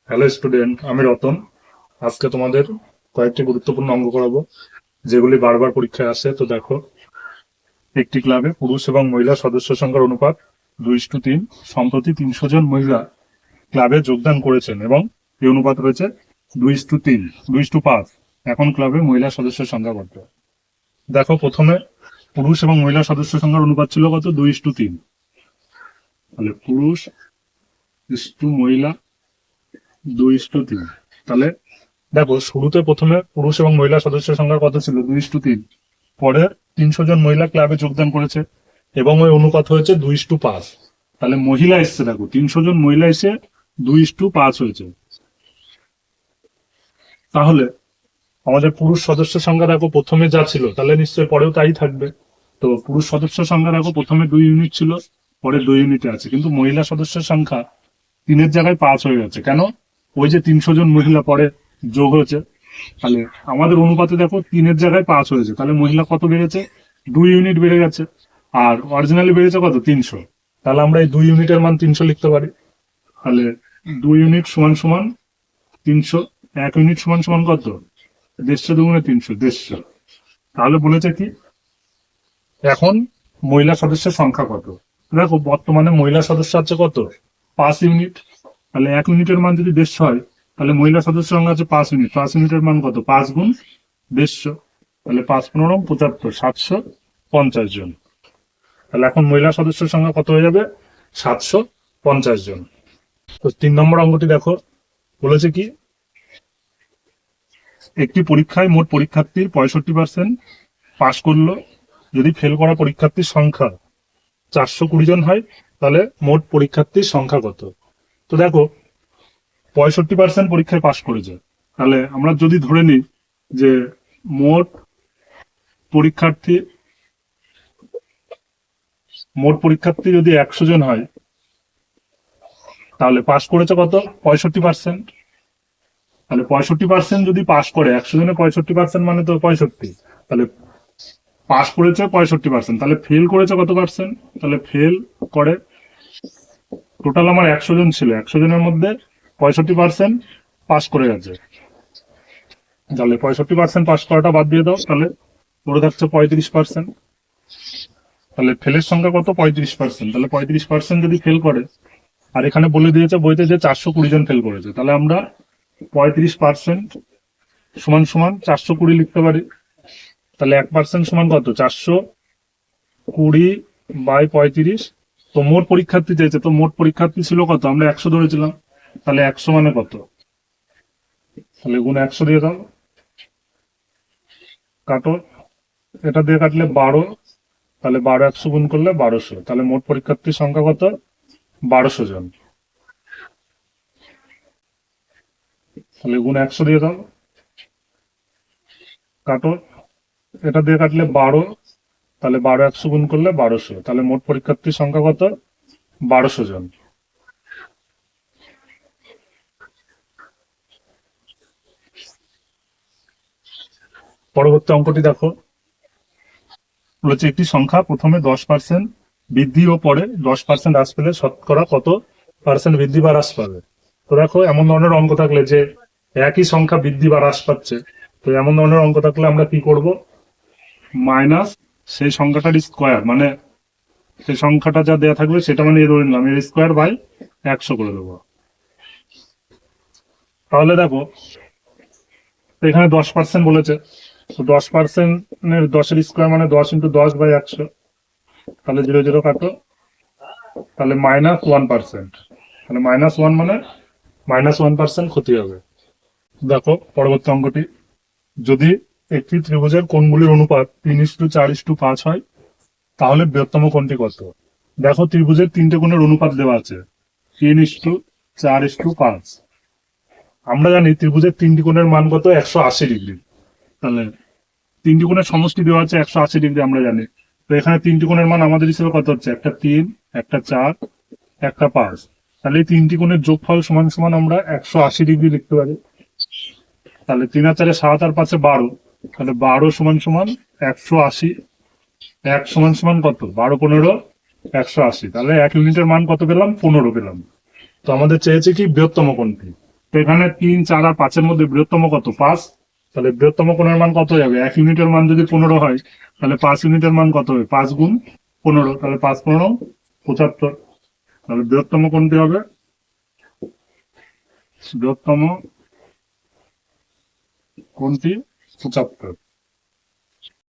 Hello student, আমি রতন। আজকে তোমাদের কয়েকটি গুরুত্বপূর্ণ অঙ্ক করাবো, যেগুলি বারবার পরীক্ষায় আসে। তো দেখো, একটি ক্লাবে পুরুষ এবং মহিলা সদস্য সংখ্যার অনুপাত 2:3। সম্প্রতি 300 জন মহিলা ক্লাবে যোগদান করেছেন এবং এই অনুপাত রয়েছে 2:3, 2:5। এখন ক্লাবে মহিলা সদস্যের সংখ্যা কত? দেখো, প্রথমে পুরুষ এবং মহিলা সদস্য সংখ্যার অনুপাত ছিল কত? 2:3। তাহলে পুরুষ ইস্টু মহিলা 2:3। তাহলে দেখো, শুরুতে প্রথমে পুরুষ এবং মহিলা সদস্যের সংখ্যা কত ছিল? 2:3। পরে 300 জন মহিলা ক্লাবে যোগদান করেছে এবং ওই অনুপাত হয়েছে 2:5। তাহলে মহিলা এসছে, দেখো 300 জন মহিলা এসে 2:5 হয়েছে। তাহলে আমাদের পুরুষ সদস্য সংখ্যা দেখো প্রথমে যা ছিল, তাহলে নিশ্চয়ই পরেও তাই থাকবে। তো পুরুষ সদস্য সংখ্যা দেখো প্রথমে 2 ইউনিট ছিল, পরে 2 ইউনিটে আছে, কিন্তু মহিলা সদস্যের সংখ্যা 3-এর জায়গায় 5 হয়ে গেছে। কেন? ওই যে 300 জন মহিলা পরে যোগ হয়েছে। তাহলে আমাদের অনুপাতে দেখো 3-এর জায়গায় 5 হয়েছে, তাহলে মহিলা কত বেড়েছে? 2 ইউনিট বেড়ে গেছে। আর অরিজিনালি বেড়েছে কত? 300। তাহলে আমরা এই 2 ইউনিটের মান 300 লিখতে পারি। তাহলে 2 ইউনিট সমান সমান 300। 1 ইউনিট সমান সমান কত? 150 দুগুণে 300, 150। তাহলে বলেছে কি, এখন মহিলা সদস্যের সংখ্যা কত? দেখো, বর্তমানে মহিলা সদস্য আছে কত? 5 ইউনিট। তাহলে 1 ইউনিটের মান যদি 150 হয়, তাহলে মহিলা সদস্য সংখ্যা আছে 5 ইউনিট। 5 ইউনিটের মান কত? 5 গুণ 150। তাহলে 5×15 = 75, 750 জন। তাহলে এখন মহিলা সদস্যের সংখ্যা কত হয়ে যাবে? 750 জন। তো 3 নম্বর অঙ্কটি দেখো, বলেছে কি, একটি পরীক্ষায় মোট পরীক্ষার্থীর 65% পাশ করলো। যদি ফেল করা পরীক্ষার্থীর সংখ্যা 420 জন হয়, তাহলে মোট পরীক্ষার্থীর সংখ্যা কত? তো দেখো, 65% পরীক্ষায় পাশ করেছে। তাহলে আমরা যদি ধরে নিই যে মোট পরীক্ষার্থী মোট পরীক্ষার্থী যদি 100 জন হয়, তাহলে পাশ করেছে কত? 65%। তাহলে 65% যদি পাশ করে, 100 জনে 65% মানে তো 65। তাহলে পাশ করেছে 65%, তাহলে ফেল করেছে কত পার্সেন্ট? তাহলে ফেল করে, টোটাল আমার 100 জন ছিল, 100 জনের মধ্যে 65% পাস করে গেছে। তাহলে 65% পাস করাটা বাদ দিয়ে দাও, তাহলে পড়ে থাকছে 35%। তাহলে ফেলের সংখ্যা কত? 35%। তাহলে 35% যদি ফেল করে, আর এখানে বলে দিয়েছে বইতে যে 420 জন ফেল করেছে, তাহলে আমরা 35% সমান সমান 420 লিখতে পারি। তাহলে 1% সমান কত? 420/35। তো মোট পরীক্ষার্থী চেয়েছে, তো মোট পরীক্ষার্থী ছিল কত? আমরা 100 ধরেছিলাম। তাহলে 100 মানে কত? তাহলে গুণ 100 দিয়ে দাও, কাটো। এটা দিয়ে কাটলে 12। তাহলে 12 100 গুণ করলে 1200। তাহলে মোট পরীক্ষার্থীর সংখ্যা কত? 1200 জন। তাহলে গুণ 100 দিয়ে দাও, কাটো। এটা দিয়ে কাটলে 12। তাহলে 12 100 গুণ করলে 1200। তাহলে মোট পরীক্ষার্থীর সংখ্যা কত? 1200 জন। পরবর্তী অঙ্কটি দেখো, বলেছে একটি সংখ্যা প্রথমে 10% বৃদ্ধি ও পরে 10% হ্রাস পেলে শতকরা কত পার্সেন্ট বৃদ্ধি বা হ্রাস পাবে? তো দেখো, এমন ধরনের অঙ্ক থাকলে যে একই সংখ্যা বৃদ্ধি বা হ্রাস পাচ্ছে, তো এমন ধরনের অঙ্ক থাকলে আমরা কি করব? মাইনাস সেই সংখ্যাটার স্কোয়ার, মানে সেই সংখ্যাটা যা দেওয়া থাকবে সেটা মানে ধরে নিলাম এর স্কোয়ার বাই 100 করে দেবো। তাহলে দেখো, এখানে 10% বলেছে, তো 10%-এর 10-এর স্কোয়ার মানে 10 × 10/100। তাহলে 0 0 কাটো। তাহলে -1%। তাহলে -1 মানে -1% ক্ষতি হবে। দেখো, পরবর্তী অঙ্কটি, যদি একটি ত্রিভুজের কোণগুলির অনুপাত 3:4:5 হয়, তাহলে বৃহত্তম কোণটি কত? দেখো, ত্রিভুজের 3টে কোণের অনুপাত দেওয়া আছে 3:4:5। আমরা জানি ত্রিভুজের 3টি কোণের মান কত? 180°। তাহলে 3টি কোণের সমষ্টি দেওয়া আছে 180°, আমরা জানি। তো এখানে 3টি কোণের মান আমাদের হিসেবে কত হচ্ছে? একটা 3, একটা 4, একটা 5। তাহলে এই 3টি কোণের যোগফল সমান সমান আমরা 180° লিখতে পারি। তাহলে 3 আর 4 7 আর 5 12। তাহলে 12 সমান সমান 180। 1 সমান সমান কত? 12 15 180। তাহলে 1 ইউনিটের মান কত পেলাম? 15 পেলাম। তো আমাদের চেয়েছে কি, বৃহত্তম কোণটি। তো এখানে 3, 4 আর 5-এর মধ্যে বৃহত্তম কত? 5। তাহলে বৃহত্তম কোণের মান কত যাবে? 1 ইউনিটের মান যদি 15 হয় তাহলে 5 ইউনিটের মান কত হবে? 5 গুণ 15, তাহলে 5 15 75। তাহলে বৃহত্তম কোণটি হবে, বৃহত্তম কোণটি 75।